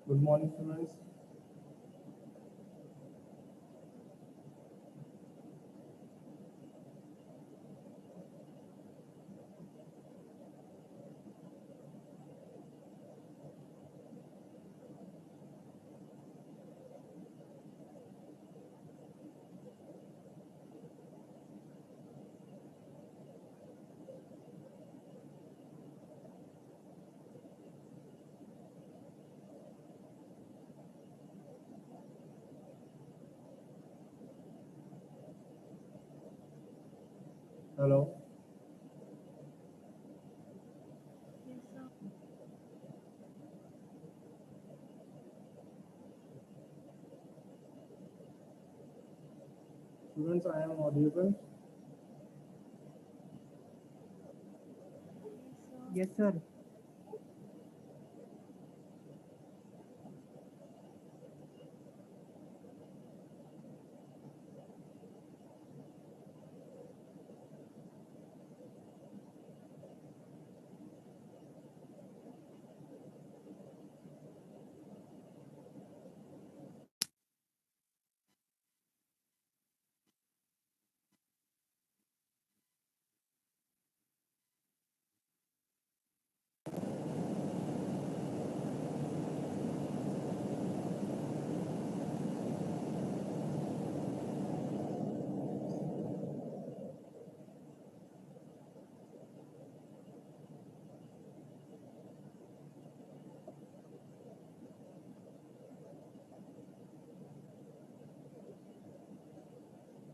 Good morning, students. Hello. Students, I am audible. Yes, sir.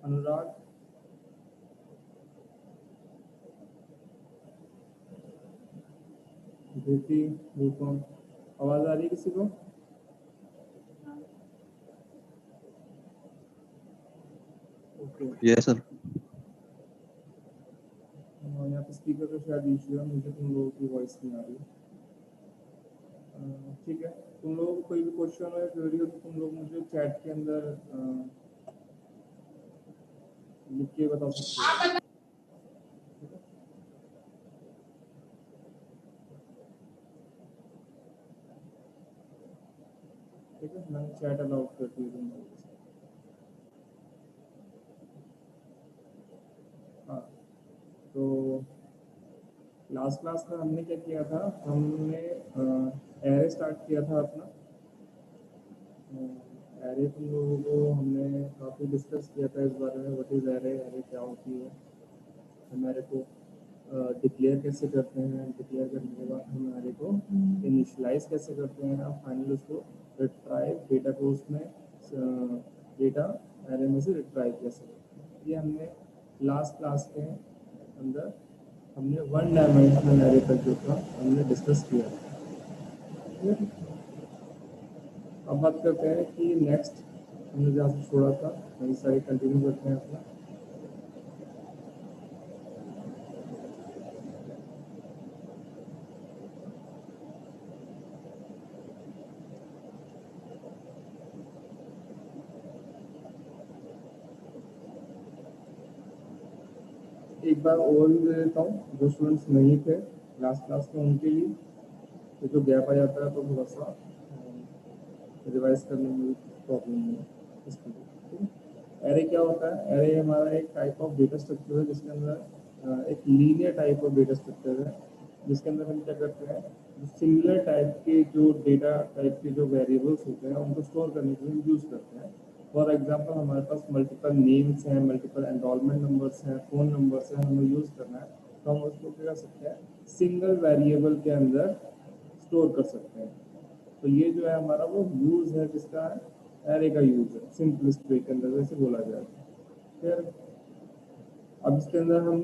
अनुराग, धृति, रूपम, आवाज आ रही है किसी को? ओके। Yes sir. यहाँ पे स्पीकर का शायद इश्यू है, मुझे तुम लोगों की वॉइस नहीं आ रही। ठीक है, तुम लोगों को कोई भी क्वेश्चन है क्वेरी हो तो तुम लोग मुझे चैट के अंदर लिख के बता सकते हो। ठीक है, मैंने चैट अलाउड कर दिया तुम लोगों को। हाँ, तो लास्ट क्लास में हमने क्या किया था, हमने एरे स्टार्ट किया था अपना। एरे तुम लोगों को हमने काफ़ी डिस्कस किया था इस बारे में, व्हाट इज एरे, एरे क्या होती है, हम एरे को डिक्लेयर कैसे करते हैं, डिक्लेयर करने के बाद हम एरे को इनिशियलाइज कैसे करते हैं, और फाइनली उसको रिट्राइव डेटा को उसमें डेटा एरे में से रिट्राइव कैसे करते हैं। ये हमने लास्ट क्लास के अंदर हमने वन डायमेंशनल एरे तक जो था हमने डिस्कस किया था। अब बात करते हैं कि नेक्स्ट हमने जहाँ से छोड़ा था वही सारे कंटिन्यू करते हैं अपना। एक बार ओवरव्यू दे देता हूँ जो स्टूडेंट्स नहीं थे लास्ट क्लास में उनके लिए, तो जो गैप आ जाता है तो थोड़ा सा रिवाइज करने में प्रॉब्लम है इसके लिए। एरे क्या होता है? एरे हमारा एक टाइप ऑफ डेटा स्ट्रक्चर है जिसके अंदर एक linear type of data structure है, जिसके अंदर हम क्या करते हैं, सिमिलर टाइप के जो डेटा टाइप के जो वेरिएबल्स होते हैं उनको स्टोर करने के लिए यूज़ करते हैं। फॉर एग्जांपल हमारे पास मल्टीपल नेम्स हैं, मल्टीपल एनरोलमेंट नंबर्स हैं, फ़ोन नंबर्स हैं, हमें यूज़ करना है तो हम उसको क्या कर सकते हैं, सिंगल वेरिएबल के अंदर स्टोर कर सकते हैं। तो ये जो है हमारा वो यूज़ है जिसका एरे का यूज़ है, सिंपलेस्ट वे के अंदर जैसे बोला जाए। फिर अब इसके अंदर हम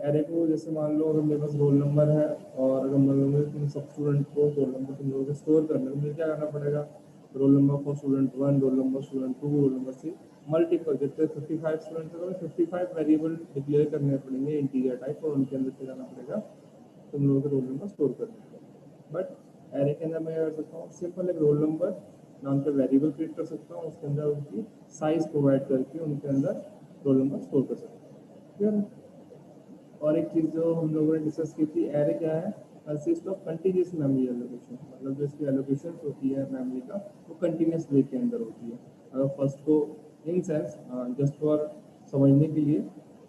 एरे को जैसे मान लो अगर मेरे पास रोल नंबर है और अगर मान लो तुम सब स्टूडेंट को रोल नंबर तुम लोगों को स्टोर करना है तो मुझे क्या करना पड़ेगा, roll number for student 1, roll number student 2, roll number 3, multiple जितने 55 स्टूडेंट है तो 55 वेरिएबल डिक्लेयर करने पड़ेंगे इंटीजर टाइप, और उनके अंदर क्या करना पड़ेगा, तुम लोगों के रोल नंबर स्टोर करने पड़ेगा। बट एरे के अंदर मैं क्या कर सकता हूँ, सिंपल एक रोल नंबर नाम का वेरिएबल क्रिएट कर सकता हूँ, उसके अंदर उनकी साइज प्रोवाइड करके उनके अंदर रोल नंबर स्टोर कर सकता हूँ। फिर और एक चीज़ जो हम लोगों ने डिस्कस की थी, एरे क्या है, consist of continuous memory allocation, मतलब जो जिसकी एलोकेशन होती है मेमोरी का वो कंटिन्यूस ब्रेक के अंदर होती है। अगर फर्स्ट को इन सेंस जस्ट फॉर समझने के लिए,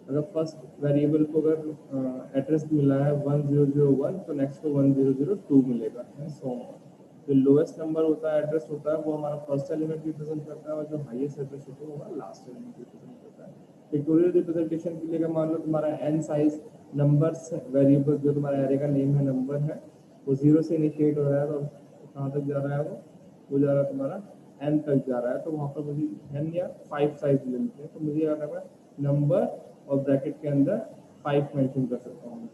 अगर फर्स्ट वेरिएबल को अगर एड्रेस मिला है 1001 तो नेक्स्ट को 1002 मिलेगा, सो जो लोएस्ट नंबर होता है एड्रेस होता है वो हमारा फर्स्ट एलिमेंट रिप्रेजेंट करता है और जो हाईएस्ट एड्रेस होता है वो हमारा लास्ट एलिमेंट रिप्रेजेंट करता है। पिक्टोरियल रिप्रेजेंटेशन के लिए मान लो तुम्हारा एन साइज नंबर्स वेरिएबल जो तुम्हारा एरे का नेम है नंबर है वो 0 से इनिशिएट हो रहा है तो कहाँ तक जा रहा है वो जा रहा है तुम्हारा एन तक जा रहा है, तो वहाँ पर मुझे एन या 5 साइज ले लेते हैं, तो मुझे यहाँ पर नंबर और ब्रैकेट के अंदर 5 मेंशन कर सकता हूँ,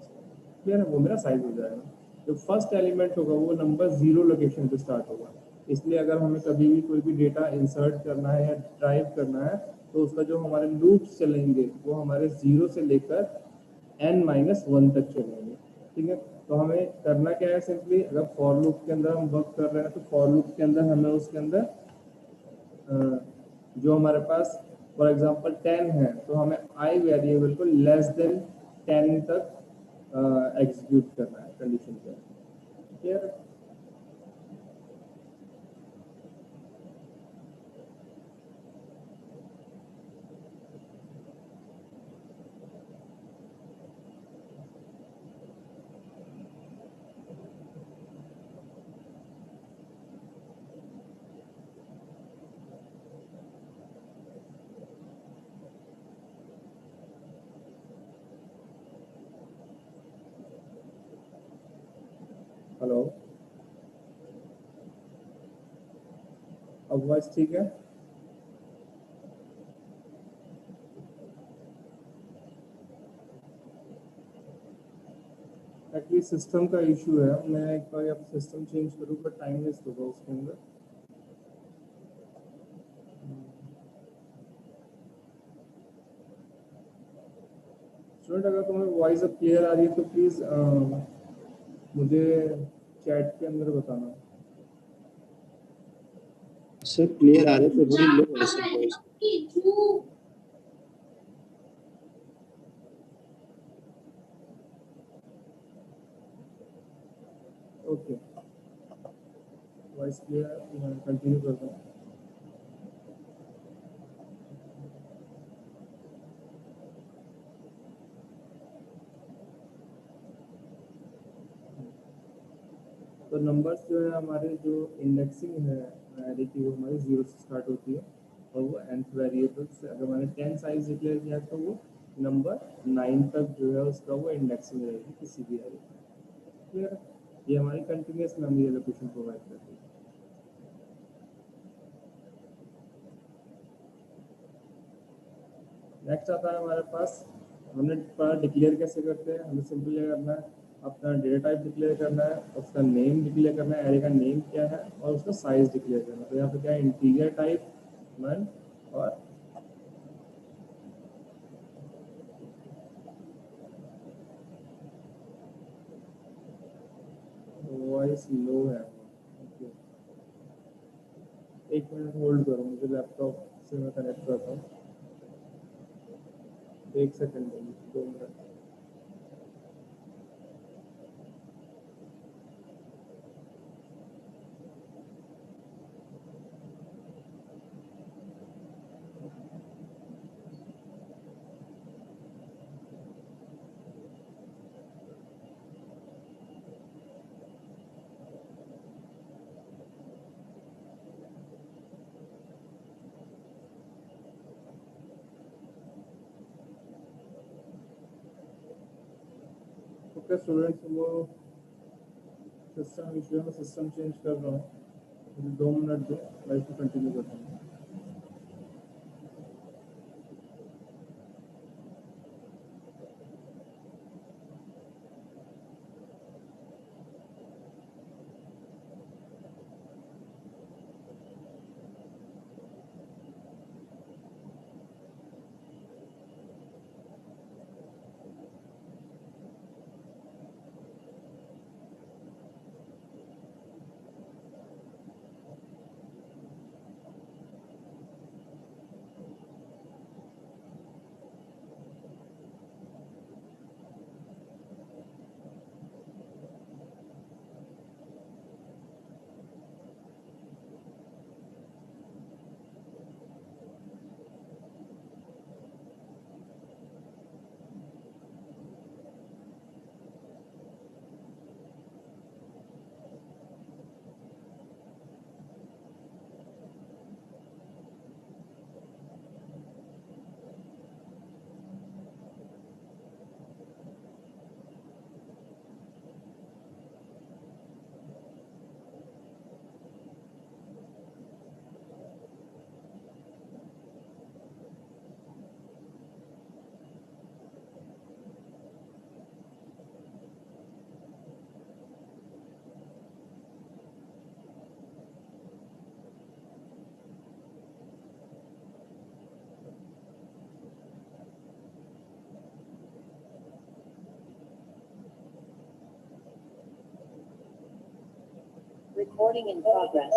क्लियर है, वो मेरा साइज हो जाएगा। जो फर्स्ट एलिमेंट होगा वो नंबर 0 लोकेशन पे स्टार्ट होगा, इसलिए अगर हमें कभी भी कोई भी डेटा इंसर्ट करना है या ड्राइव करना है तो उसका जो हमारे लूप्स चलेंगे वो हमारे 0 से लेकर n-1 तक चलेंगे, ठीक है। तो हमें करना क्या है, सिंपली अगर फॉर लूप के अंदर हम वर्क कर रहे हैं तो फॉर लूप के अंदर हमें उसके अंदर जो हमारे पास फॉर एग्जांपल 10 है तो हमें आई वेरिएबल को लेस देन 10 तक एग्जीक्यूट करना है कंडीशन पे, क्लियर। हेलो, अब वॉइस ठीक है? एक्चुअली सिस्टम का इशू है, मैं एक बार अब सिस्टम चेंज करूँ पर टाइम वेस्ट होगा उसके अंदर। स्टूडेंट अगर तुम्हें वॉइस अब क्लियर आ रही है तो प्लीज़ मुझे चैट के अंदर बताना। सर क्लियर आ रहे थे, बड़ी लो है sir voice. Okay, voice clear है, मैं कंटिन्यू करता हूँ। तो नंबर्स जो है हमारे जो इंडेक्सिंग है एरे की वो हमारी 0 से स्टार्ट होती है और वो nth वेरिएबल से अगर मैंने 10 साइज डिक्लेयर किया तो वो नंबर 9 तक जो है उसका वो इंडेक्सिंग रहेगी किसी भी एरे में, क्लियर। ये हमारी कंटिन्यूस मेमोरी एलोकेशन प्रोवाइड करती है। नेक्स्ट आता है हमारे पास, हमने डिक्लेयर कैसे करते हैं, हमें सिंपली करना है अपना डेटा टाइप डिक्लेयर करना है, उसका नेम डिक्लेयर करना है, एरे का नेम क्या है और उसका साइज डिक्लेयर करना है। तो यहाँ पे क्या है, इंटीजर टाइप वन और वॉइस लो है। ओके, एक मिनट होल्ड करो, मुझे लैपटॉप से मैं कनेक्ट करता हूँ, एक सेकंड, 2 मिनट। ओके स्टूडेंट्स, वो सिस्टम इशू है, मैं सिस्टम चेंज कर रहा हूँ, मुझे 2 मिनट दो, मैं इसको कंटिन्यू करता हूँ। Recording in progress.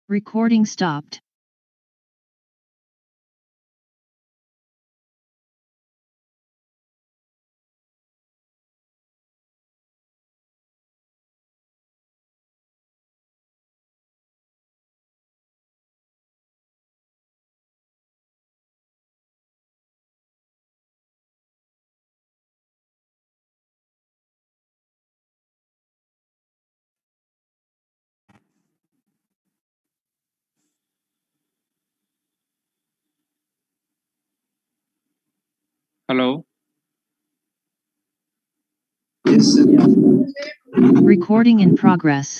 Recording stopped. Hello. Yes, sir. Recording in progress.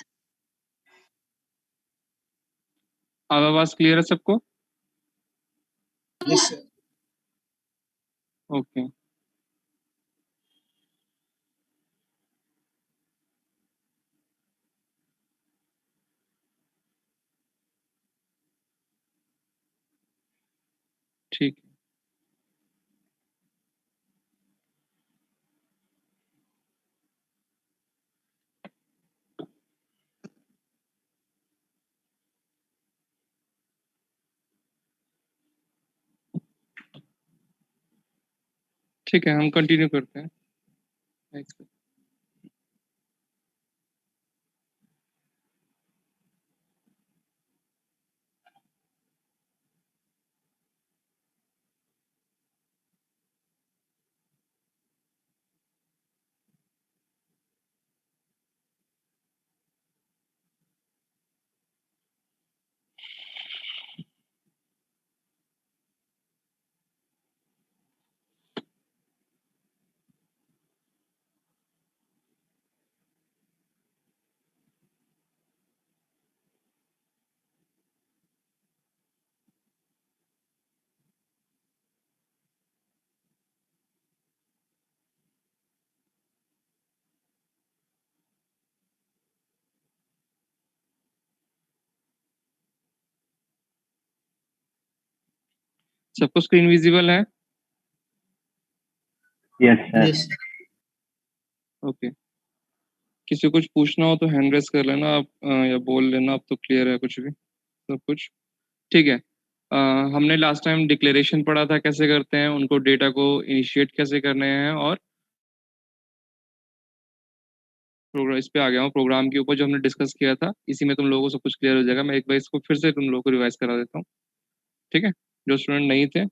अब आवाज क्लियर है सबको? Yes, sir. ओके। ठीक है। ठीक है, हम कंटिन्यू करते हैं। सबको स्क्रीन विजिबल है? Yes, sir. Yes. ओके। किसी को कुछ पूछना हो तो हैंड रेस कर लेना आप, या बोल लेना। अब तो क्लियर है कुछ भी, सब कुछ ठीक है। हमने लास्ट टाइम डिक्लेरेशन पढ़ा था, कैसे करते हैं उनको, डेटा को इनिशिएट कैसे करने हैं, और प्रोग्राम इस पे आ गया हूँ प्रोग्राम के ऊपर जो हमने डिस्कस किया था। इसी में तुम लोगों को सब कुछ क्लियर हो जाएगा। मैं एक बार इसको फिर से तुम लोगों को रिवाइज करा देता हूँ, ठीक है, जो स्टूडेंट नहीं थे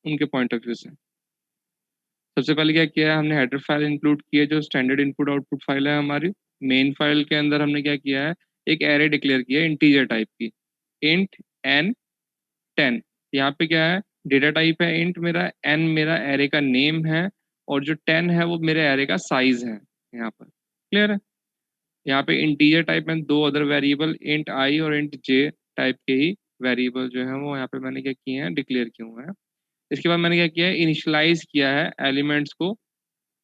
उनके पॉइंट ऑफ व्यू से। सबसे पहले क्या किया है, हमने हेडर फाइल इंक्लूड की है, जो स्टैंडर्ड इनपुट आउटपुट फाइल है हमारी। मेन फाइल के अंदर हमने क्या किया है, एक एरे डिक्लेयर किया है इंटीजर टाइप की, इंट n 10। यहाँ पे क्या है, डेटा टाइप है इंट मेरा, n मेरा एरे का नेम है, और जो 10 है वो मेरे एरे का साइज है। यहाँ पर क्लियर है। यहाँ पे इंटीजर टाइप में दो अदर वेरिएबल इंट i और इंट j टाइप के ही वेरिएबल जो है वो यहाँ पे मैंने क्या किए हैं, डिक्लेयर किए हुए हैं। इसके बाद मैंने क्या किया है, इनिशियलाइज किया है एलिमेंट्स को,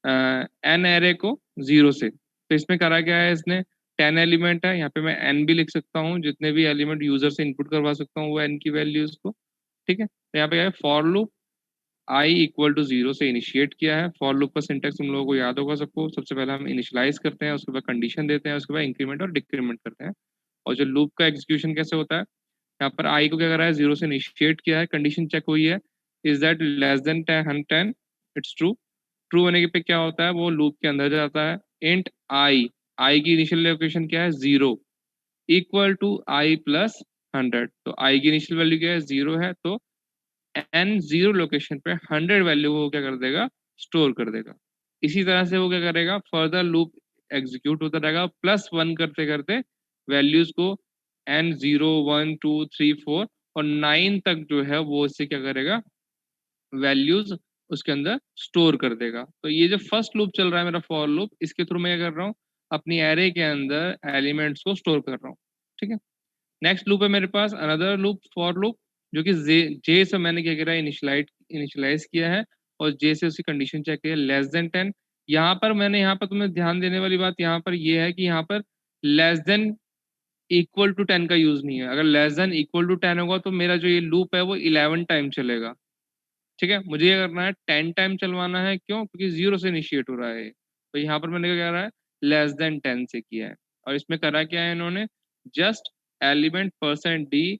एन एरे को 0 से। तो इसमें करा क्या है इसने, 10 एलिमेंट है, यहाँ पे मैं n भी लिख सकता हूँ, जितने भी एलिमेंट यूजर से इनपुट करवा सकता हूँ वो n की वैल्यूज को, ठीक है। तो यहाँ पे क्या है, for loop i equal to 0 से इनिशिएट किया है। फॉर लूप का सिंटेक्स तुम लोगों को याद होगा सबको, सबसे पहले हम इनिशियलाइज करते हैं, उसके बाद कंडीशन देते हैं, उसके बाद इंक्रीमेंट और डिक्रीमेंट करते हैं। और जो लूप का एग्जीक्यूशन कैसे होता है, यहाँ पर i को क्या कर रहा है, 0 से इनिशिएट किया है, कंडीशन चेक हुई है, is that less than 10, it's true. True होने के पे क्या होता है, वो लूप के अंदर जाता है। इंट i की इनिशियल लोकेशन क्या है, 0 इक्वल टू i प्लस 100। तो i की इनिशियल वैल्यू क्या है, 0 है, तो n 0 लोकेशन पे 100 वैल्यू वो क्या कर देगा, स्टोर कर देगा। इसी तरह से वो क्या करेगा, फर्दर लूप एग्जीक्यूट होता रहेगा, प्लस 1 करते करते वैल्यूज को n 0 1 2 3 4 और 9 तक जो है वो इससे क्या करेगा, वैल्यूज उसके अंदर स्टोर कर देगा। तो ये जो फर्स्ट लूप चल रहा है मेरा फॉर लूप, इसके थ्रू मैं क्या कर रहा हूँ, अपनी एरे के अंदर एलिमेंट्स को स्टोर कर रहा हूँ, ठीक है। नेक्स्ट लूप है मेरे पास अनदर लूप फॉर लूप, जो कि जे से मैंने क्या करा, इनिशियलाइज किया है, और जे से उसकी कंडीशन चेक किया, लेस देन 10। यहाँ पर मैंने, यहाँ पर तुम्हें ध्यान देने वाली बात यहाँ पर ये है कि यहाँ पर लेस देन इक्वल टू 10 का यूज नहीं है। अगर लेस देन इक्वल टू 10 होगा तो मेरा जो ये लूप है वो 11 टाइम चलेगा, ठीक है। मुझे ये करना है 10 टाइम चलवाना है, क्यों, क्योंकि 0 से इनिशिएट हो रहा है। तो यहाँ पर मैंने क्या करा है, लेस देन 10 से किया है। और इसमें करा क्या है इन्होंने, just element percent D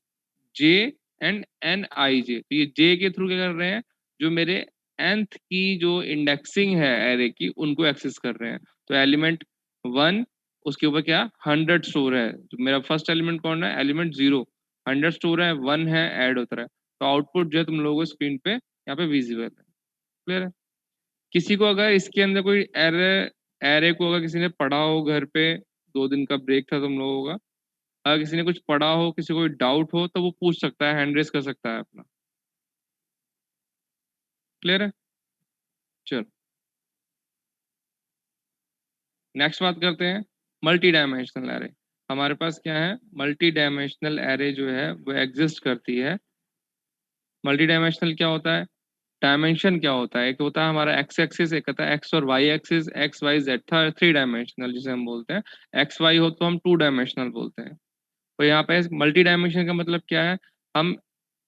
J and N I J. तो ये जे के थ्रू क्या कर रहे हैं, जो मेरे nth की जो इंडेक्सिंग है एरे की, उनको एक्सेस कर रहे हैं। तो एलिमेंट 1, उसके ऊपर क्या 100 स्टोर है, तो मेरा फर्स्ट एलिमेंट कौन है, एलिमेंट 0, 100 स्टोर है, 1 है, ऐड होता है। तो आउटपुट जो है तुम लोगों को स्क्रीन पे यहाँ पे विजिबल है, क्लियर है। किसी को अगर इसके अंदर कोई एरे एरे को अगर किसी ने पढ़ा हो घर पे, 2 दिन का ब्रेक था तुम लोगों का, अगर किसी ने कुछ पढ़ा हो, किसी को कोई डाउट हो, तो वो पूछ सकता है, हैंड रेस कर सकता है अपना, क्लियर है। चलो नेक्स्ट बात करते हैं मल्टी डायमेंशनल एरे। हमारे पास क्या है, मल्टी डायमेंशनल एरे जो है वो एग्जिस्ट करती है। मल्टी डायमेंशनल क्या होता है, डायमेंशन क्या होता है, एक होता है हमारा एक्स एक्सिस, एक होता है एक्स और Y axis, X Y Z था 3 डायमेंशनल जिसे हम बोलते हैं। एक्स वाई हो तो हम 2 डायमेंशनल बोलते हैं। तो यहाँ पे मल्टी डायमेंशन का मतलब क्या है, हम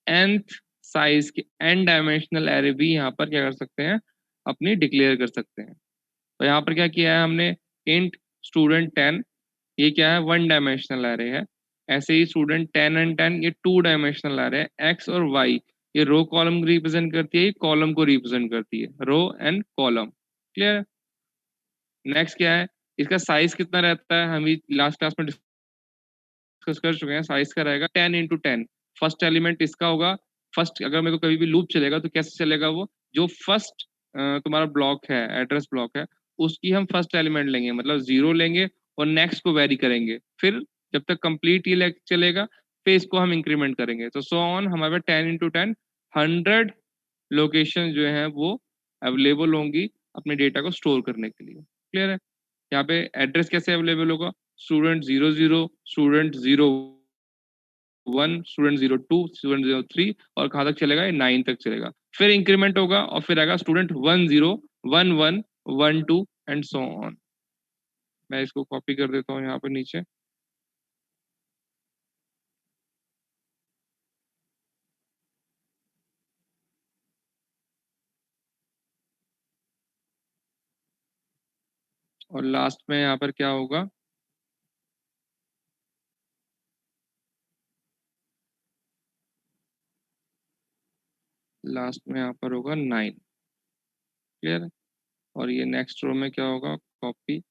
nth साइज के n डायमेंशनल एरे भी यहाँ पर क्या कर सकते हैं, अपनी डिक्लेयर कर सकते हैं। तो यहाँ पर क्या किया है हमने, इंट स्टूडेंट 10, ये क्या है 1 डायमेंशनल एरे है। ऐसे ही स्टूडेंट 10 एंड 10 ये 2 डायमेंशनल एरे है। एक्स और वाई ये रो कॉलम रिप्रेजेंट करती है, ये कॉलम को रिप्रेजेंट करती है, row and column, clear. Next क्या है, इसका साइज कितना रहता है, हम लास्ट क्लास में डिस्कस कर चुके हैं। साइज का रहेगा 10 इंटू 10। फर्स्ट एलिमेंट इसका होगा, फर्स्ट अगर मेरे को कभी भी लूप चलेगा तो कैसे चलेगा वो, जो फर्स्ट तुम्हारा ब्लॉक है, एड्रेस ब्लॉक है, उसकी हम फर्स्ट एलिमेंट लेंगे, मतलब 0 लेंगे और नेक्स्ट को वेरी करेंगे, फिर जब तक कंप्लीट ये चलेगा फिर इसको हम इंक्रीमेंट करेंगे। तो सो ऑन हमारे पास 10 इंटू 10 100 लोकेशन जो है वो अवेलेबल होंगी अपने डेटा को स्टोर करने के लिए, क्लियर है। यहाँ पे एड्रेस कैसे अवेलेबल होगा, स्टूडेंट 00, स्टूडेंट 01, स्टूडेंट 02, स्टूडेंट 03 और कहाँ तक चलेगा, ये 9 तक चलेगा। फिर इंक्रीमेंट होगा और फिर आएगा स्टूडेंट 10, 11, 12 एंड सो ऑन। मैं इसको कॉपी कर देता हूँ यहाँ पर नीचे। और लास्ट में यहाँ पर क्या होगा, लास्ट में यहाँ पर होगा 9, क्लियर है। और ये नेक्स्ट रो में क्या होगा, कॉपी,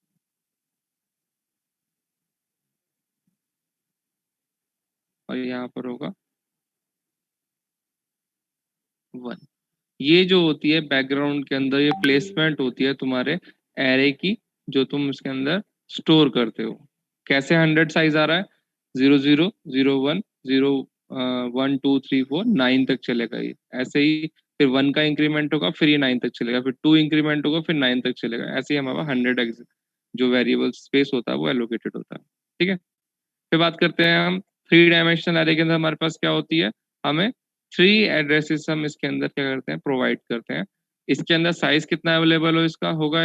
और यहाँ पर होगा 1। ये जो होती है बैकग्राउंड के अंदर, ये प्लेसमेंट होती है तुम्हारे एरे की, जो तुम इसके अंदर स्टोर करते हो। कैसे 100 साइज आ रहा है, 00, 01, 0, 1 2 3 4 9 तक चलेगा ये। ऐसे ही फिर 1 का इंक्रीमेंट होगा, फिर ये 9 तक चलेगा, फिर 2 इंक्रीमेंट होगा, फिर 9 तक चलेगा। ऐसे ही हमारा 100 जो वेरिएबल स्पेस होता है वो एलोकेटेड होता है, ठीक है। फिर बात करते हैं हम 3 डायमेंशनल एरे के अंदर हमारे पास क्या होती है, हमें 3 एड्रेसेस हम इसके अंदर क्या करते हैं, प्रोवाइड करते हैं। इसके अंदर साइज कितना अवेलेबल हो इसका होगा,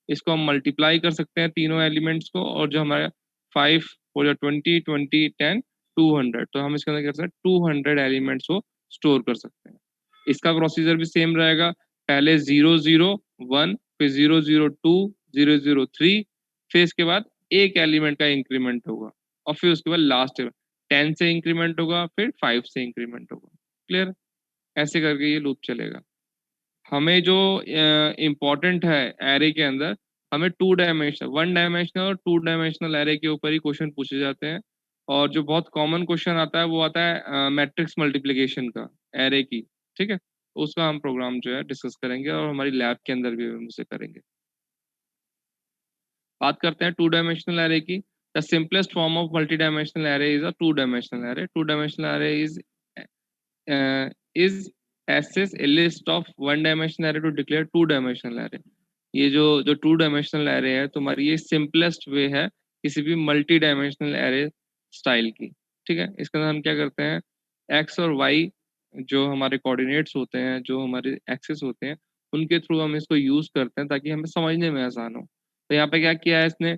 इसको हम मल्टीप्लाई कर सकते हैं तीनों एलिमेंट्स को, और जो हमारा 5 हो जाए 20, 20, 10, 200। तो हम इसके अंदर क्या कर सकते हैं, 200 एलिमेंट्स को स्टोर कर सकते हैं। इसका प्रोसीजर भी सेम रहेगा, पहले 001, फिर 002, 003, फिर इसके बाद एक एलिमेंट का इंक्रीमेंट होगा, और फिर उसके बाद लास्ट 10 से इंक्रीमेंट होगा, फिर 5 से इंक्रीमेंट होगा। क्लियर? ऐसे करके ये लूप चलेगा। हमें जो इम्पोर्टेंट है एरे के अंदर, हमें 2 डायमेंशनल, 1 डायमेंशनल और 2 डायमेंशनल एरे के ऊपर ही क्वेश्चन पूछे जाते हैं। और जो बहुत कॉमन क्वेश्चन आता है वो आता है मैट्रिक्स मल्टीप्लिकेशन का एरे की। ठीक है, उसका हम प्रोग्राम जो है डिस्कस करेंगे और हमारी लैब के अंदर भी हम उसे करेंगे। बात करते हैं 2 डायमेंशनल एरे की। The simplest form of multi dimensional array is a 2 dimensional array. 2 dimensional array is access a list of 1 dimensional array to declare 2 dimensional array। ये जो 2 डायमेंशनल एरे है तुम्हारी, ये सिंपलेस्ट वे है किसी भी मल्टी डायमेंशनल एरे स्टाइल की। ठीक है, इसके अंदर हम क्या करते हैं, एक्स और वाई जो हमारे कोऑर्डिनेट्स होते हैं, जो हमारे एक्सेस होते हैं, उनके थ्रू हम इसको यूज करते हैं ताकि हमें समझने में आसान हो। तो यहाँ पे क्या किया है इसने,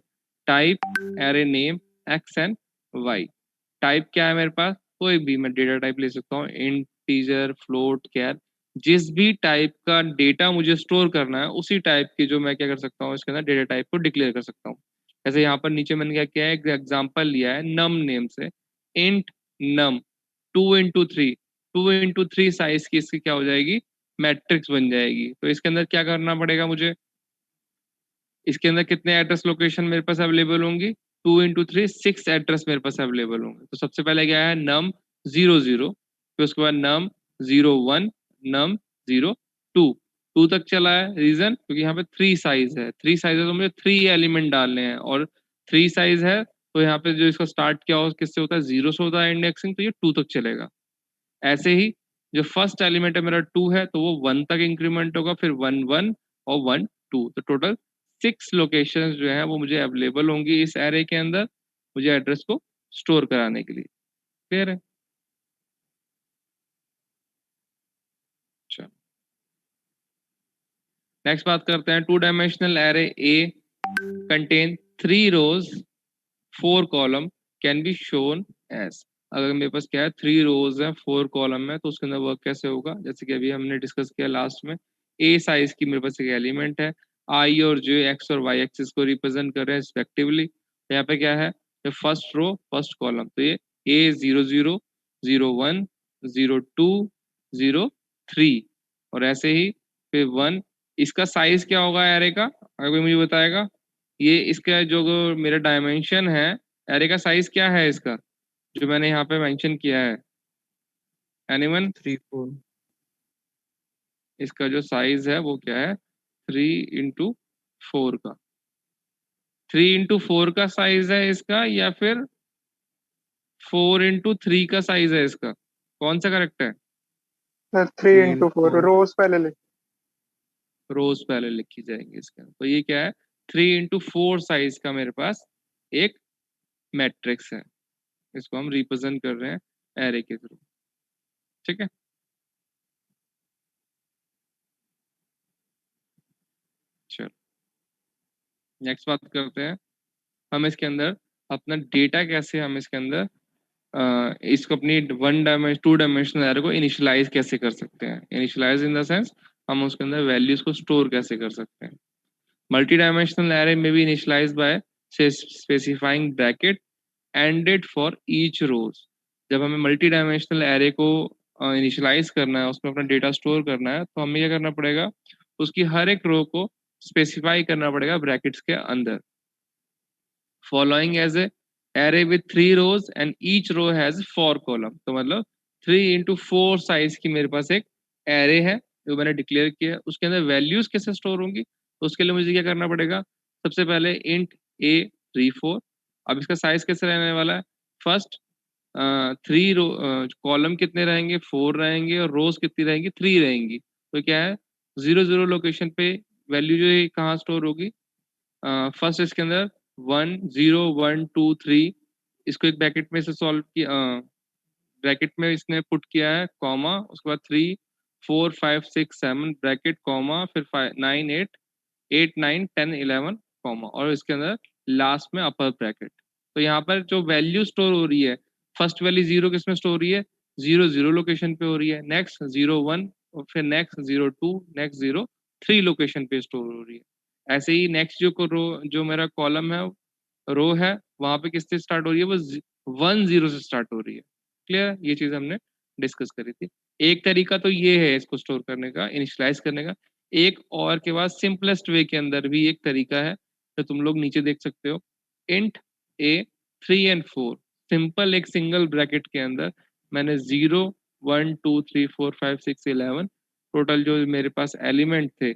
type array name X and Y. Type क्या है मेरे पास, कोई भी मैं डेटा टाइप ले सकता हूँ, इंटीजर, फ्लोट, कैर, जिस भी टाइप का डेटा मुझे स्टोर करना है उसी टाइप की जो मैं क्या कर सकता हूँ इसके अंदर डेटा टाइप को डिक्लेयर कर सकता हूँ। जैसे यहाँ पर नीचे मैंने क्या किया है, एक एग्जांपल लिया है नम नेम से, int num 2 into 3, 2 into 3 size की इसकी क्या हो जाएगी, मैट्रिक्स बन जाएगी। तो इसके अंदर क्या करना पड़ेगा मुझे, इसके अंदर कितने एड्रेस लोकेशन मेरे पास अवेलेबल होंगी, 2 into 3 6 एड्रेस मेरे पास अवेलेबल होंगे। तो सबसे पहले क्या है, नम 00, फिर उसके बाद नम 01, नम 02, 2 तक चला है। रीजन, क्योंकि यहाँ पे 3 साइज है, 3 साइज है तो मुझे 3 एलिमेंट डालने हैं, और 3 साइज है तो यहाँ पे जो इसका स्टार्ट क्या हो किससे होता है, 0 से होता है इंडेक्सिंग, तो ये 2 तक चलेगा। ऐसे ही जो फर्स्ट एलिमेंट है मेरा 2 है तो वो 1 तक इंक्रीमेंट होगा, फिर 1 1 और 1 2, तो टोटल 6 लोकेशंस जो है वो मुझे अवेलेबल होंगी इस एरे के अंदर, मुझे एड्रेस को स्टोर कराने के लिए। क्लियर है? चलो नेक्स्ट बात करते हैं, 2 dimensional array a contain 3 rows 4 column can be shown as. अगर मेरे पास क्या है, 3 रोज है 4 कॉलम है, तो उसके अंदर वर्क कैसे होगा, जैसे कि अभी हमने डिस्कस किया लास्ट में, ए साइज की मेरे पास एक एलिमेंट है, आई और जे एक्स और वाई एक्सिस को रिप्रेजेंट कर रहे हैं रिस्पेक्टिवली। तो यहाँ पे क्या है, फर्स्ट रो फर्स्ट कॉलम, तो ये ए 00, 01, 02, 03, और ऐसे ही फिर 1। इसका साइज क्या होगा एरे का, अगर कोई मुझे बताएगा, ये इसका जो मेरा डायमेंशन है, एरे का साइज क्या है इसका, जो मैंने यहाँ पे मेंशन किया है, एनीवन? 3 4 इसका जो साइज है वो क्या है, 3 into 4 का, 3 into 4 का साइज है इसका, या फिर 4 into 3 का साइज है इसका, कौन सा करेक्ट है? 3 into 4 रोज पहले लिख। रोज पहले लिखी जाएंगे इसके अंदर। तो ये क्या है, 3 into 4 साइज का मेरे पास एक मैट्रिक्स है, इसको हम रिप्रेजेंट कर रहे हैं एरे के थ्रू। ठीक है, चलो नेक्स्ट बात करते हैं, हम इसके अंदर अपना डेटा कैसे, हम इसके अंदर इसको अपनी 2 डायमेंशनल एरे को इनिशियलाइज कैसे कर सकते हैं। इनिशियलाइज इन द सेंस हम उसके अंदर वैल्यूज को स्टोर कैसे कर सकते हैं। मल्टी डायमेंशनल एरे में भी initialise by specifying bracket ended for each rows. जब हमें मल्टी डायमेंशनल एरे को इनिशियलाइज करना है, उसमें अपना डेटा स्टोर करना है, तो हमें क्या करना पड़ेगा, उसकी हर एक रो को स्पेसिफाई करना पड़ेगा ब्रैकेट्स के अंदर। Following as a array with 3 rows and each row has 4 column. तो मतलब 3 into 4 साइज की मेरे पास एक एरे है जो मैंने डिक्लेयर किया है, उसके अंदर वैल्यूज कैसे स्टोर होंगी, तो उसके लिए मुझे क्या करना पड़ेगा, सबसे पहले इंट ए 3 4। अब इसका साइज कैसे रहने वाला है, फर्स्ट 3 रो कॉलम कितने रहेंगे, 4 रहेंगे, और रोज कितनी रहेंगी, 3 रहेंगी। तो क्या है, 0 0 लोकेशन पे वैल्यू जो है कहाँ स्टोर होगी, फर्स्ट इसके अंदर 1 0 1 2 3, इसको एक ब्रैकेट में से सॉल्व किया, ब्रैकेट में इसने पुट किया है कॉमा, उसके बाद 3 4 5 6 7 ब्रैकेट कॉमा, फिर 5 9 8 8 9 10 11 कॉमा, और इसके अंदर लास्ट में अपर ब्रैकेट। तो यहाँ पर जो वैल्यू स्टोर हो रही है, फर्स्ट वैल्यू 0 किस में स्टोर हो रही है, 0 0 लोकेशन पे हो रही है, नेक्स्ट 0 1 और फिर नेक्स्ट 0 2, नेक्स्ट 0 3 लोकेशन पे स्टोर हो रही है। ऐसे ही नेक्स्ट जो मेरा कॉलम है, रो है, वहां पे किससे स्टार्ट हो रही है, वो 1 0 से स्टार्ट हो रही है। क्लियर, ये चीज हमने डिस्कस करी थी। एक तरीका तो ये है इसको स्टोर करने का, इनिशियलाइज करने का। एक और के बाद सिंपलेस्ट वे के अंदर भी एक तरीका है, तो तुम लोग नीचे देख सकते हो, इंट a 3 and 4, सिंपल एक सिंगल ब्रैकेट के अंदर मैंने 0 1 2 3 4 5 6 11 टोटल जो मेरे पास एलिमेंट थे,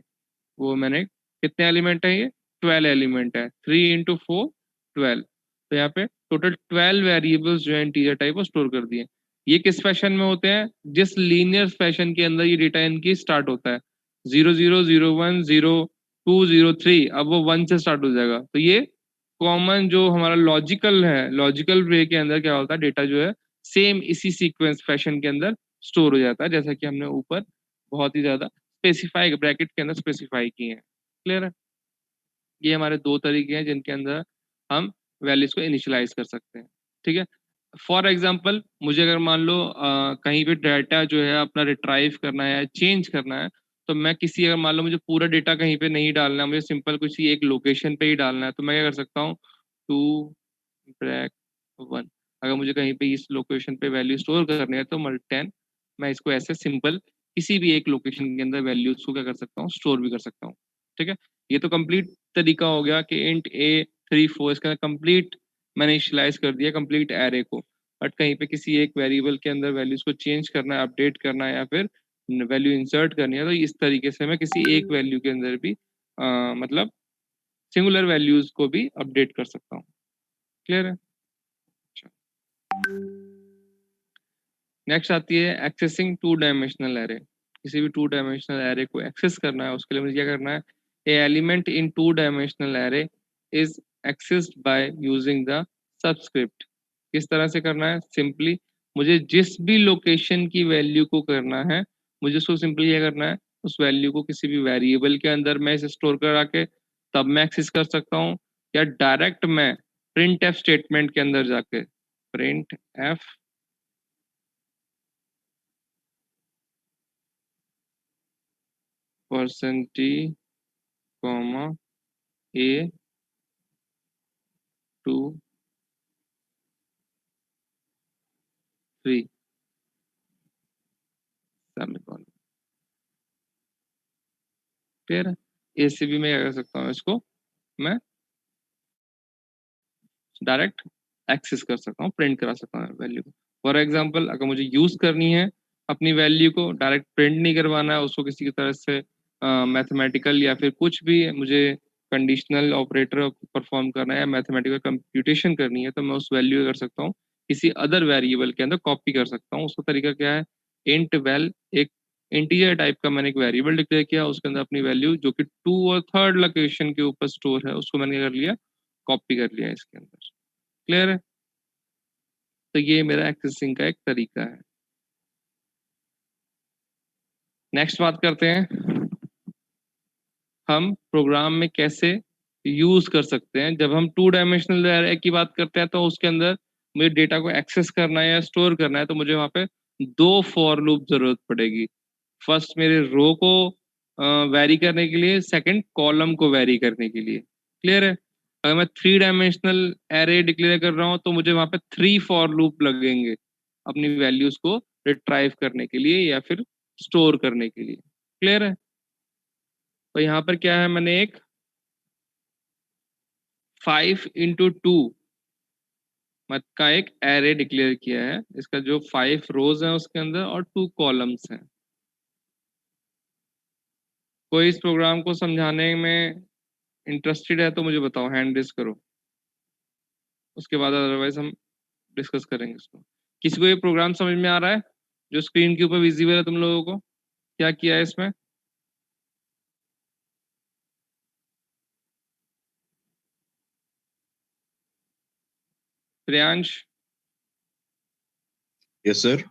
वो मैंने, कितने एलिमेंट है ये, 12 एलिमेंट है, 3 इंटू 4 12। तो यहाँ पे टोटल 12 वेरिएबल्स जो है इंटीजर टाइप वो स्टोर कर दिए। ये किस फैशन में होते हैं, जिस लीनियर फैशन के अंदर ये डेटा इनकी स्टार्ट होता है, 0 0 0 1 0 2 0 3, अब वो 1 से स्टार्ट हो जाएगा। तो ये कॉमन जो हमारा लॉजिकल है, लॉजिकल वे के अंदर क्या होता है, डेटा जो है सेम इसी सीक्वेंस फैशन के अंदर स्टोर हो जाता है, जैसा कि हमने ऊपर बहुत ही ज्यादा स्पेसिफाई ब्रैकेट के अंदर स्पेसिफाई किए हैं। क्लियर है, ये हमारे दो तरीके हैं जिनके अंदर हम वैल्यूज को इनिशियलाइज कर सकते हैं। ठीक है, फॉर एग्जाम्पल मुझे अगर मान लो कहीं पे डाटा जो है अपना रिट्राइव करना है या चेंज करना है, तो मैं किसी, अगर मान लो मुझे पूरा डेटा कहीं पे नहीं डालना है, मुझे सिंपल कुछ ही एक लोकेशन पे ही डालना है, तो मैं क्या कर सकता हूँ, 2 ब्रैक 1, अगर मुझे कहीं पे इस लोकेशन पे वैल्यू स्टोर करनी है तो मल्टी 10, मैं इसको ऐसे सिंपल किसी भी एक लोकेशन के अंदर वैल्यूज को क्या कर सकता हूँ, स्टोर भी कर सकता हूँ। ठीक है, ये तो कंप्लीट तरीका हो गया कि इंट a 3 4 इसका कंप्लीट मैंने इनिशियलाइज कर दिया कंप्लीट एरे को। बट कहीं पे किसी एक वेरिएबल के अंदर वैल्यूज को चेंज करना है, अपडेट करना है, या फिर वैल्यू इंसर्ट करनी है, तो इस तरीके से मैं किसी एक वैल्यू के अंदर भी मतलब सिंगुलर वैल्यूज को भी अपडेट कर सकता हूँ। क्लियर है। नेक्स्ट आती है एक्सेसिंग 2 डायमेंशनल एरे। किसी भी 2 डायमेंशनल एरे को एक्सेस करना है, उसके लिए मुझे क्या करना है, a element in 2 dimensional array is accessed by using the subscript. किस तरह से करना है, सिंपली मुझे जिस भी लोकेशन की वैल्यू को करना है, मुझे उसको सिंपली क्या करना है, उस वैल्यू को किसी भी वेरिएबल के अंदर मैं इसे स्टोर करा के तब मैं एक्सेस कर सकता हूँ, या डायरेक्ट मैं प्रिंट एफ स्टेटमेंट के अंदर जाके print f %t, a two 3 semicolon. Clear है, ए से भी मैं क्या कर सकता हूँ, इसको मैं डायरेक्ट एक्सेस कर सकता हूँ, प्रिंट करा सकता हूँ वैल्यू को। फॉर एग्जांपल अगर मुझे यूज करनी है अपनी वैल्यू को, डायरेक्ट प्रिंट नहीं करवाना है उसको, किसी की तरह से मैथमेटिकल या फिर कुछ भी मुझे कंडीशनल ऑपरेटर परफॉर्म करना है या मैथमेटिकल कंप्यूटेशन करनी है, तो मैं उस वैल्यू कर सकता हूँ किसी अदर वेरिएबल के अंदर कॉपी कर सकता हूँ। उसका तरीका क्या है, इंट वैल, एक इंटीजर टाइप का मैंने एक वेरिएबल डिक्लेयर किया, उसके अंदर अपनी वैल्यू जो कि 2 और 3rd लोकेशन के ऊपर स्टोर है, उसको मैंने कर लिया, कॉपी कर लिया इसके अंदर। क्लियर है, तो ये मेरा एक्सेसिंग का एक तरीका है। नेक्स्ट बात करते हैं हम प्रोग्राम में कैसे यूज कर सकते हैं। जब हम 2 डायमेंशनल एरे की बात करते हैं तो उसके अंदर मुझे डेटा को एक्सेस करना है या स्टोर करना है, तो मुझे वहां पे 2 फॉर लूप जरूरत पड़ेगी। फर्स्ट मेरे रो को वैरी करने के लिए, सेकंड कॉलम को वैरी करने के लिए। क्लियर है, अगर मैं 3 डायमेंशनल एरे डिक्लेयर कर रहा हूँ तो मुझे वहां पे 3 फॉर लूप लगेंगे अपनी वैल्यूज को रिट्राइव करने के लिए या फिर स्टोर करने के लिए। क्लियर है, तो यहाँ पर क्या है, मैंने एक 5 इंटू 2 मत का एक एरे डिक्लेयर किया है, इसका जो 5 रोज है उसके अंदर और 2 कॉलम्स हैं। कोई इस प्रोग्राम को समझाने में इंटरेस्टेड है तो मुझे बताओ, हैंड रेज करो, उसके बाद अदरवाइज हम डिस्कस करेंगे इसको। किसी को ये प्रोग्राम समझ में आ रहा है जो स्क्रीन के ऊपर विजिबल है तुम लोगों को, क्या किया है इसमें? Priyansh, yes sir.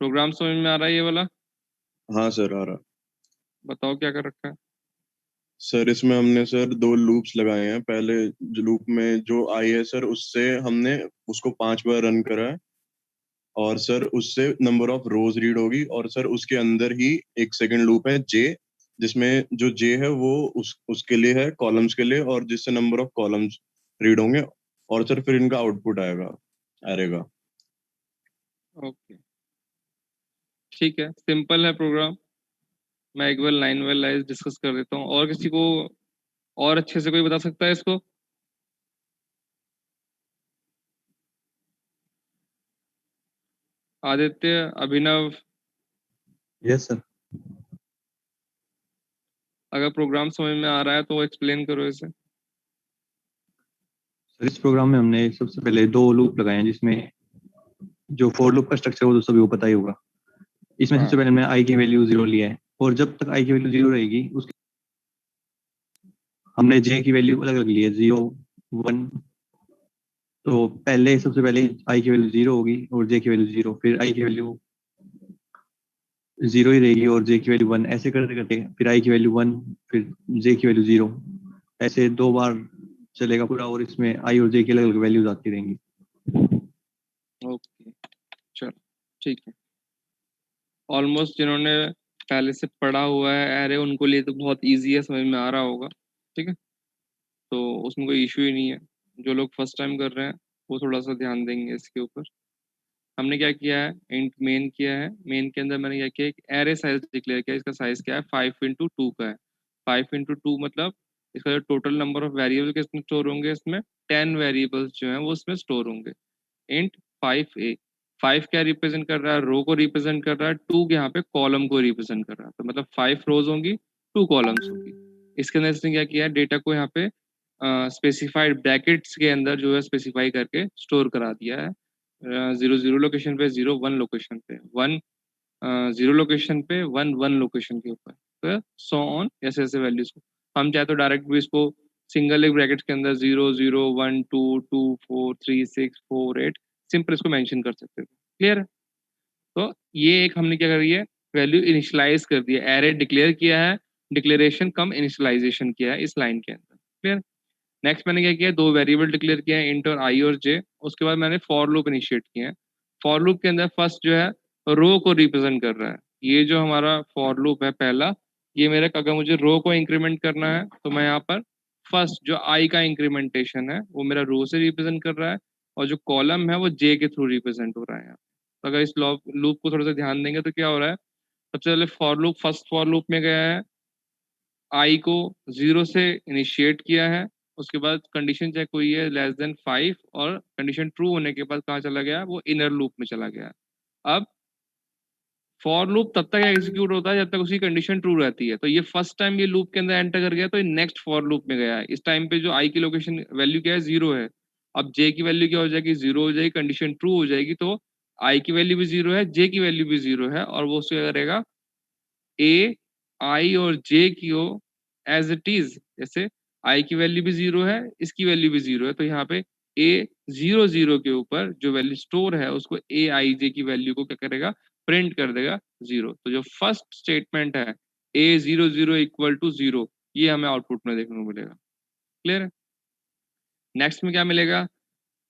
प्रोग्राम समझ में आ रहा है ये वाला? हाँ सर, आ रहा। बताओ क्या कर रखा है। सर इसमें हमने सर 2 लूप्स लगाए हैं। पहले जो लूप में जो आई है सर, उससे हमने उसको 5 बार रन करा है, और सर उससे नंबर ऑफ रोज रीड होगी, और सर उसके अंदर ही एक सेकंड लूप है जे, जिसमें जो जे है वो उसके लिए है, कॉलम्स के लिए, और जिससे नंबर ऑफ कॉलम्स रीड होंगे, और सर फिर इनका आउटपुट आएगा एरे का। ओके, ठीक है, सिंपल है प्रोग्राम। मैं एक बार लाइन बाय लाइन डिस्कस कर देता हूँ। और किसी को और अच्छे से कोई बता सकता है इसको? आदित्य, अभिनव, यस सर। अगर प्रोग्राम समझ में आ रहा है तो एक्सप्लेन करो इसे। सर इस प्रोग्राम में हमने सबसे पहले 2 लूप लगाए हैं, जिसमें जो फॉर लूप का स्ट्रक्चर है वो तो सभी को पता ही होगा। इसमें सबसे पहले हमने आई की वैल्यू 0 लिया है, और जब तक आई की वैल्यू 0 रहेगी उसके हमने जे की वैल्यू अलग अलग ली है, 0 1। तो पहले सबसे पहले आई की वैल्यू 0 होगी और जे की वैल्यू 0, फिर आई की वैल्यू 0 ही रहेगी और जे की वैल्यू 1, ऐसे करते करते फिर आई की वैल्यू 1, फिर जे की वैल्यू 0, ऐसे 2 बार चलेगा पूरा, और इसमें आई और जे की अलग अलग वैल्यूज आती रहेंगी। ओके, चलो ठीक है। ऑलमोस्ट जिन्होंने पहले से पढ़ा हुआ है एरे, उनको लिए तो बहुत इजी है, समझ में आ रहा होगा। ठीक है, तो उसमें कोई इशू ही नहीं है। जो लोग फर्स्ट टाइम कर रहे हैं वो थोड़ा सा ध्यान देंगे इसके ऊपर। हमने क्या किया है, इंट मेन किया है। मेन के अंदर मैंने क्या किया, एक एरे साइज डिक्लेयर किया। इसका साइज क्या है, 5 × 2 का है। 5 × 2 मतलब इसका जो टोटल नंबर ऑफ वेरिएबल के इसमें स्टोर होंगे, इसमें 10 वेरिएबल्स जो हैं वो इसमें स्टोर होंगे। इंट 5a, 5 क्या रिप्रेजेंट कर रहा है, रो को रिप्रेजेंट कर रहा है। 2 यहाँ पे कॉलम को रिप्रेजेंट कर रहा है, तो मतलब 5 रोज होंगी, 2 कॉलम्स होंगी। इसके अंदर इसने क्या किया है, डेटा को यहाँ पे स्पेसिफाइड ब्रैकेट्स के अंदर जो है स्पेसिफाई करके स्टोर करा दिया है। 0 0 लोकेशन पे, 0 1 लोकेशन पे, 1 0 लोकेशन पे, 1 1 लोकेशन के ऊपर, तो सो ऑन ऐसे ऐसे वैल्यूज को हम चाहे तो डायरेक्ट भी इसको सिंगल एक ब्रैकेट के अंदर 0 0 1 2 2 4 3 6 4 8 सिंपल इसको मेंशन कर सकते थे। क्लियर है? तो ये एक हमने क्या करी है, वैल्यू इनिशियलाइज कर दिया, एरे डिक्लेयर किया है, डिक्लेरेशन कम इनिशियलाइजेशन किया है इस लाइन के अंदर। क्लियर? नेक्स्ट मैंने क्या किया, 2 वेरिएबल डिक्लेयर किया है, इंट और आई और जे। उसके बाद मैंने फॉर लूप इनिशिएट किया है। फॉर लूप के अंदर फर्स्ट जो है रो को रिप्रेजेंट कर रहा है। ये जो हमारा फॉर लूप है पहला, ये मेरे अगर मुझे रो को इंक्रीमेंट करना है तो मैं यहाँ पर फर्स्ट जो आई का इंक्रीमेंटेशन है वो मेरा रो से रिप्रेजेंट कर रहा है, और जो कॉलम है वो जे के थ्रू रिप्रेजेंट हो रहा है यहाँ। तो अगर इस लूप को थोड़ा सा ध्यान देंगे तो क्या हो रहा है, सबसे पहले for loop first for loop में गया है, आई को 0 से इनिशिएट किया है। उसके बाद कंडीशन चेक हुई है <5, और कंडीशन ट्रू होने के बाद कहाँ चला गया, वो इनर लूप में चला गया। अब फॉर लूप तब तक एग्जीक्यूट होता है जब तक उसकी कंडीशन ट्रू रहती है। तो ये फर्स्ट टाइम ये लूप के अंदर एंटर कर गया तो ये नेक्स्ट फॉर लूप में गया है। इस टाइम पे जो आई की लोकेशन वैल्यू क्या है, 0 है। अब जे की वैल्यू क्या हो जाएगी, 0 हो जाएगी, कंडीशन ट्रू हो जाएगी, तो आई की वैल्यू भी 0 है, जे की वैल्यू भी 0 है, और वो उसको क्या करेगा, ए आई और जे की हो एज इट इज। जैसे आई की वैल्यू भी 0 है, इसकी वैल्यू भी 0 है, तो यहाँ पे ए 0 0 के ऊपर जो वैल्यू स्टोर है उसको ए आई जे की वैल्यू को क्या करेगा, प्रिंट कर देगा 0। तो जो फर्स्ट स्टेटमेंट है ए 0 0 = 0, ये हमें आउटपुट में देखने को मिलेगा। क्लियर है? नेक्स्ट में क्या मिलेगा,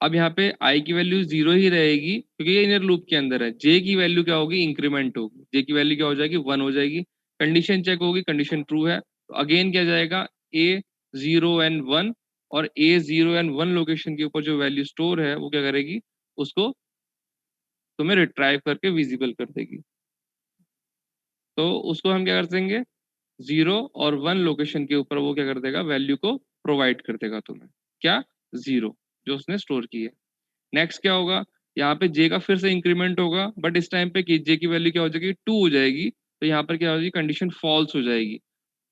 अब यहाँ पे आई की वैल्यू 0 ही रहेगी क्योंकि ये इनर लूप के अंदर है। जे की वैल्यू क्या होगी, इंक्रीमेंट होगी, जे की वैल्यू क्या हो जाएगी, 1 हो जाएगी। कंडीशन चेक होगी, कंडीशन ट्रू है, तो अगेन क्या जाएगा, ए 0 एंड 1, और ए 0 एंड 1 लोकेशन के ऊपर जो वैल्यू स्टोर है वो क्या करेगी, उसको तुम्हें रिट्राइव करके विजिबल कर देगी। तो उसको हम क्या कर देंगे, 0 और 1 लोकेशन के ऊपर वो क्या कर देगा, वैल्यू को प्रोवाइड कर देगा तुम्हें, क्या, 0 जो उसने स्टोर की है। नेक्स्ट क्या होगा, यहाँ पे जे का फिर से इंक्रीमेंट होगा, बट इस टाइम पे जे की वैल्यू क्या हो जाएगी, 2 हो जाएगी, तो यहाँ पर क्या हो जाएगी, कंडीशन फॉल्स हो जाएगी।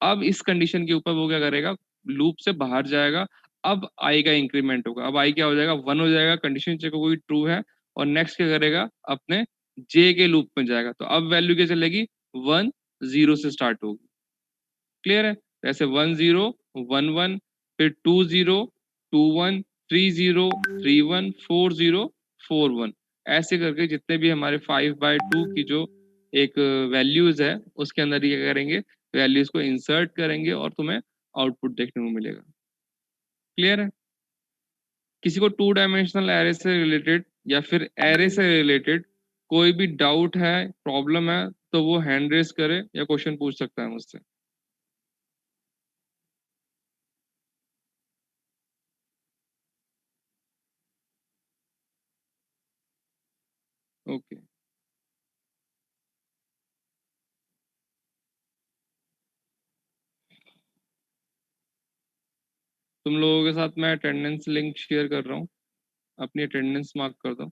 अब इस कंडीशन के ऊपर वो क्या करेगा, लूप से बाहर जाएगा। अब आई का इंक्रीमेंट होगा, अब आई क्या हो जाएगा, 1 हो जाएगा, कंडीशन चेक होगी, ट्रू है, और नेक्स्ट क्या करेगा, अपने जे के लूप में जाएगा। तो अब वैल्यू क्या चलेगी, 1 0 से स्टार्ट होगी। क्लियर है? ऐसे 1 0 1 1, फिर 2 0 2 1, 3 0 3 1, 4 0 4 1, ऐसे करके जितने भी हमारे 5/2 की जो एक वैल्यूज है उसके अंदर ये करेंगे, वैल्यूज को इंसर्ट करेंगे और तुम्हें आउटपुट देखने को मिलेगा। क्लियर है? किसी को 2 डायमेंशनल एरे से रिलेटेड या फिर एरे से रिलेटेड कोई भी डाउट है, प्रॉब्लम है, तो वो हैंड रेज करे या क्वेश्चन पूछ सकता है मुझसे। ओके, तुम लोगों के साथ मैं अटेंडेंस लिंक शेयर कर रहा हूँ, अपनी अटेंडेंस मार्क कर दो।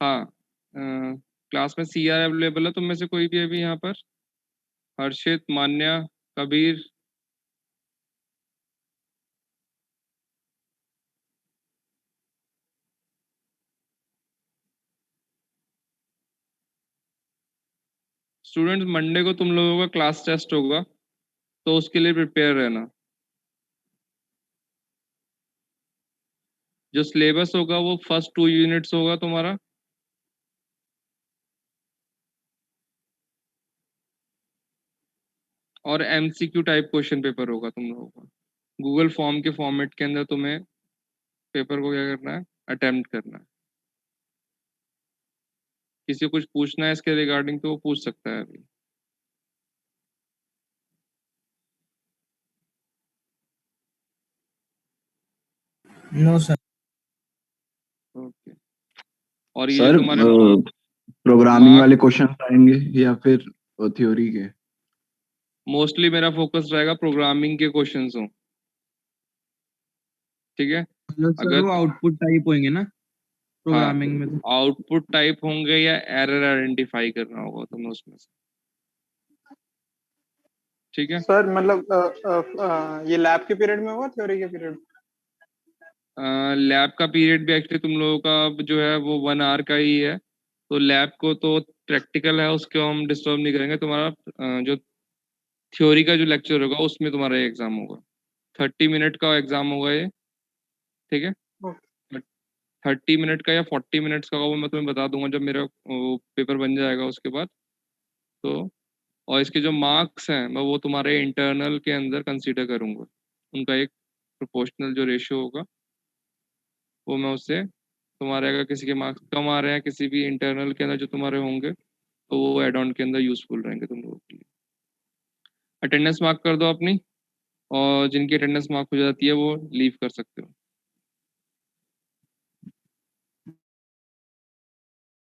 हाँ, क्लास में CR अवेलेबल है, तुम में से कोई भी अभी यहाँ पर? हर्षित, मान्या, कबीर, स्टूडेंट्स मंडे को तुम लोगों का क्लास टेस्ट होगा, तो उसके लिए प्रिपेयर रहना। जो सिलेबस होगा वो फर्स्ट 2 यूनिट्स होगा तुम्हारा, और MCQ टाइप क्वेश्चन पेपर होगा तुम लोगों का। गूगल फॉर्म के फॉर्मेट के अंदर तुम्हें पेपर को क्या करना है, अटेम्प्ट करना है। किसी को कुछ पूछना है इसके रिगार्डिंग तो वो पूछ सकता है अभी। No sir. ओके, और ये सर जो तुम्हारे प्रोग्रामिंग मार्क, वाले क्वेश्चन आएंगे या फिर थ्योरी के? मोस्टली मेरा फोकस रहेगा प्रोग्रामिंग के क्वेश्चंस हो, ठीक है? मतलब सर अगर वो आउटपुट टाइप होंगे ना हाँ, प्रोग्रामिंग में तो? आउटपुट टाइप होंगे या एरर आइडेंटिफाई करना होगा तुम्हें उसमें से, ठीक है? सर मतलब ये लैब के पीरियड में होगा थ्योरी के पीरियड? लैब का पीरियड भी एक्चुअली तुम लोगों का जो है वो 1 आवर का ही है, तो लैब को तो प्रैक्टिकल है उसको हम डिस्टर्ब नहीं करेंगे। तुम्हारा जो थ्योरी का जो लेक्चर होगा उसमें तुम्हारा एग्जाम होगा, 30 मिनट का एग्जाम होगा ये, ठीक है? 30 मिनट का या 40 मिनट्स का होगा वो मैं तुम्हें बता दूंगा जब मेरा पेपर बन जाएगा उसके बाद। तो और इसके जो मार्क्स हैं मैं वो तुम्हारे इंटरनल के अंदर कंसीडर करूंगा, उनका एक प्रोपोर्शनल जो रेशियो होगा वो मैं उससे, तुम्हारे अगर किसी के मार्क्स कम आ रहे हैं किसी भी इंटरनल के अंदर जो तुम्हारे होंगे, तो वो एड ऑन के अंदर यूजफुल रहेंगे तुम लोगों के लिए। अटेंडेंस मार्क कर दो अपनी, और जिनकी अटेंडेंस मार्क हो जाती है वो लीव कर सकते हो।